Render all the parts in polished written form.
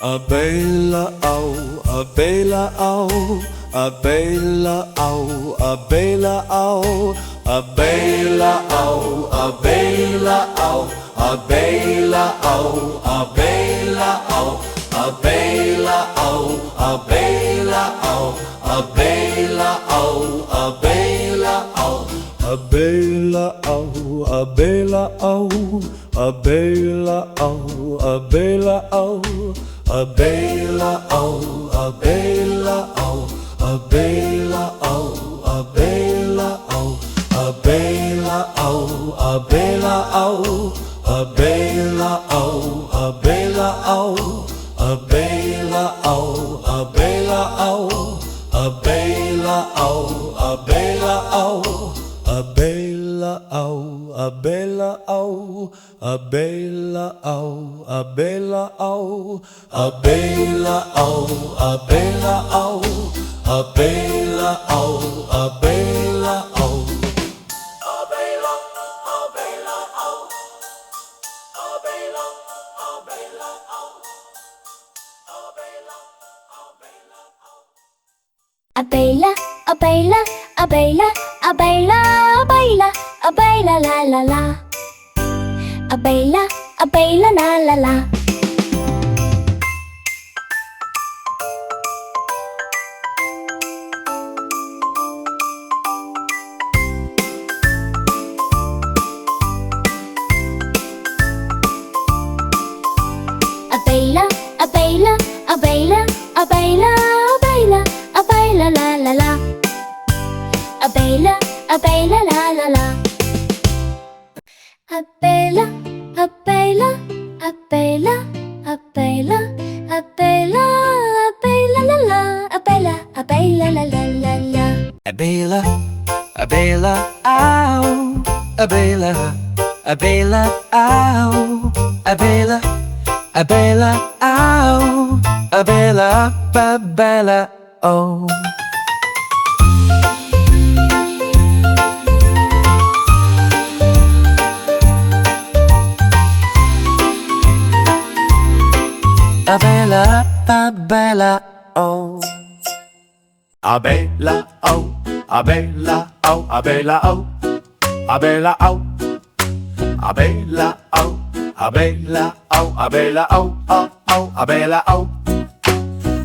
Abela au, abela au, abela au, abela au, abela au, abela au, abela au, abela au, abela au, abela au, abela au, abela au, abela au, abela au, abela au, abela au. A bela oh, a bela oh, a bela oh, a bela oh, a bela oh, a bela oh, a bela oh, a bela oh, a bela oh, a bela oh, a bela oh, a bela oh, a bela oh, a bela oh, a bela oh, a bela oh, a bela oh, a bela oh, a bela oh, a bela oh. Abela, abela, abela, abela, abela, abela la la la. Abela, abela la la la. Abela, abela, abela, abela, abela, abela la la la. Abela, abela la la la. Abela, abela, abela, abela, abela, abela la la. Abela, abela la la la la. Abela, abela, ow, abela, abela, ow, abela, abela, ow, abela, babela, oh. Abela, babela, oh. Abela oh, abela oh, abela oh, abela oh, abela oh, abela oh, abela oh, oh oh, abela oh,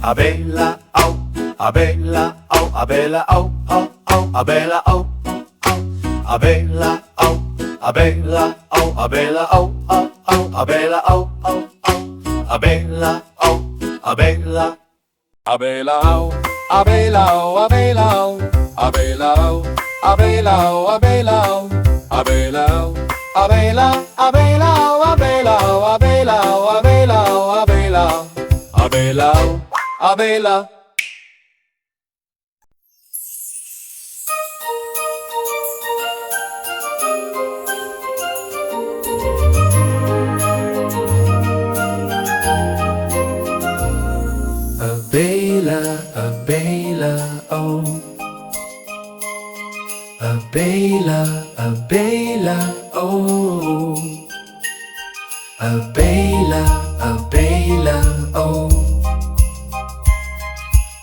abela oh, abela oh, abela oh, oh oh, abela oh, abela oh, abela oh, abela oh, oh oh, abela oh, oh oh, abela oh, abela. Abelao, abelao, abelao, abelao, abelao, abelao, abelao, abelao, abelao, abelao, abelao, abelao, abelao, abelao, abelao. Abela, abela, oh. Abela, abela, oh. Abela, abela, oh.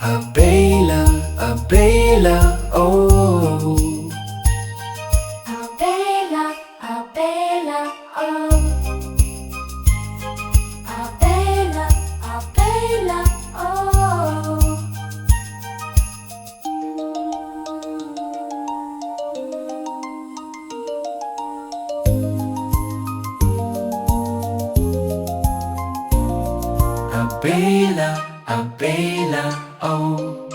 Abela, abela, oh. Abela, abela, oh. Abela, abela, oh. Abela, abela, oh.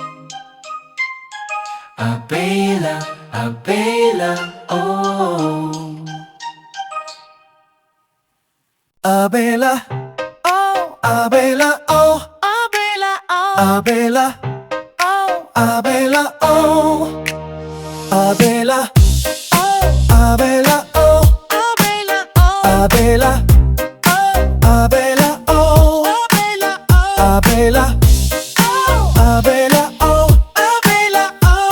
Abela, abela, oh. Abela, oh, abela, oh, abela, oh, abela, oh, abela, oh, abela, oh, abela, oh, abela, oh, abela, oh, abela, oh, abela, oh, abela, oh, abela, oh, abela, oh,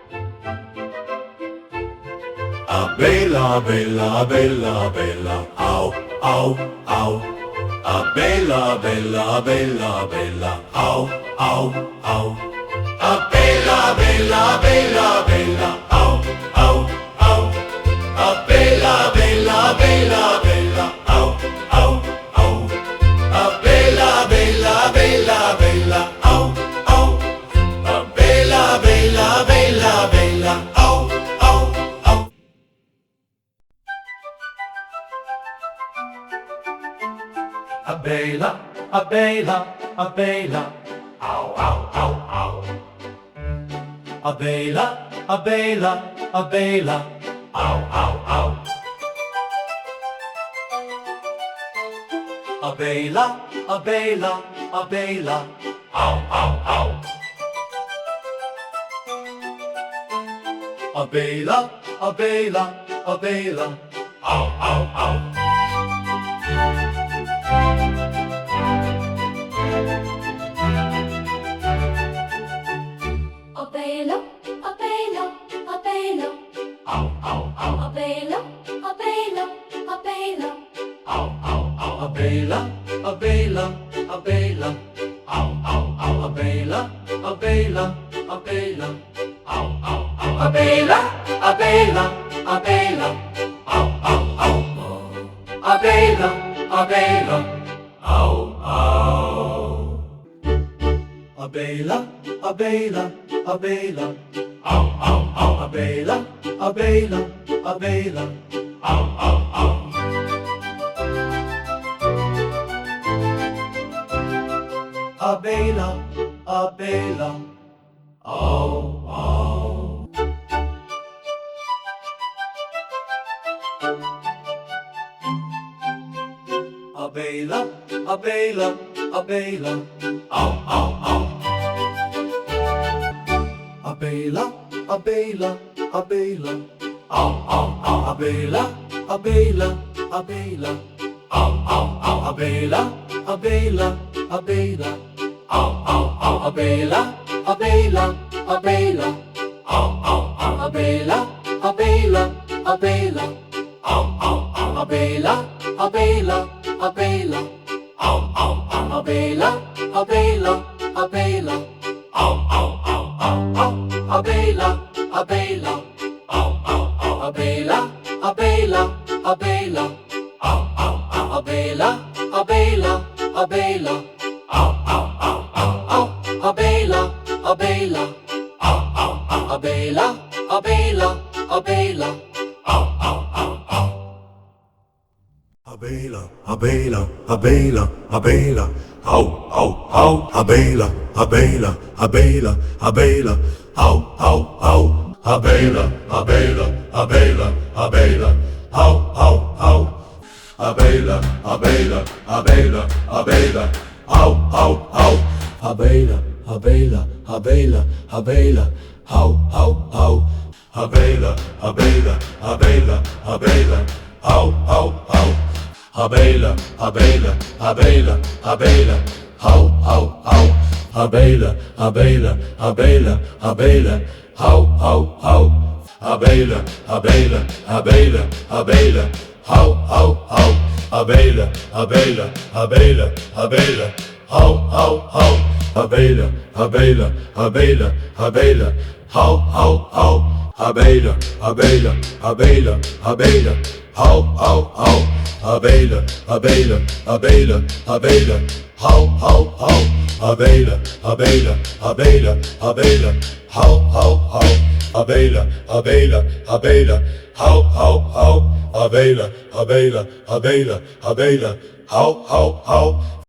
Abela, abela, abela, abela, ow, ow, ow. Abela, abela, abela, abela, ow, ow, ow. Abela, abela, abela, abela, ow, ow, ow. Abela, abela, abela, abela, ow, ow, ow. Abela, abela, abela, abela, ow, ow. Abela, abela, abela, abela, ow, ow, ow. Abela, abela, abela, ow, ow, ow, ow. Abela, abela, abela, ow, ow, ow. Abela, abela, abela, ow, ow, ow. Abela, abela, abela, ow, ow, ow. Abela, abela, abela, Ow, ow, ow. abela, abela, abela, Ow, ow, ow. Abela, abela, abela, ow, ow, ow. Abela, abela, abela, ow, ow, ow. Abela, abela, abela, ow, ow, ow. Abela, abela, ow, ow. Abela, abela, abela, ow, ow, ow. Abela, abela, abela, ow, ow, ow. Abela, abela, ow, ow. Abela, abela, abela, ow, ow, ow. Abela, abela, abela, ow, ow, ow. Abela, abela, abela, ow, ow, ow. Abela, abela, abela, ow, ow, ow. Abela, abela, abela, ow, ow, ow. Abela, abela, abela, ow, ow, ow. Abela, abela, abela, ow, ow, ow. Abela, abela, abela, ow, ow, ow, ow, ow. Abela, abela, ow, ow, ow. Abela, abela, abela, ow, ow, ow. Abela, abela, abela, ow, ow, ow, ow, ow. Abela, abela, ow, ow, ow. Abela, abela, abela, ow, ow, ow, ow. Abela, abela, abela, abela, ow, ow, ow. Abela, abela, abela, abela, ow, ow, ow. Abela, abela, abela, abela, ow, ow, ow. Abela, abela, abela, abela, ow, ow, ow. Abela, abela, abela, abela, ow, ow, ow. Abela, abela, abela, abela, ow, ow, ow. Abela, abela, abela, abela, ow, ow, ow. Abela, abela, abela, abela, ow, ow, ow. Abela, abela, abela, abela, ow, ow, ow. Abela, abela, abela, abela, ow, ow, ow. Abela, abela, abela, abela, ow, ow, ow. Abela, abela, abela, abela, ow, ow, ow. Abela, abela, abela, abela, ow, ow, ow. Abela, abela, abela, abela, ow, ow, ow. Abela, abela, abela, ow, ow, ow. Abela, abela, abela, abela, ow, ow, ow.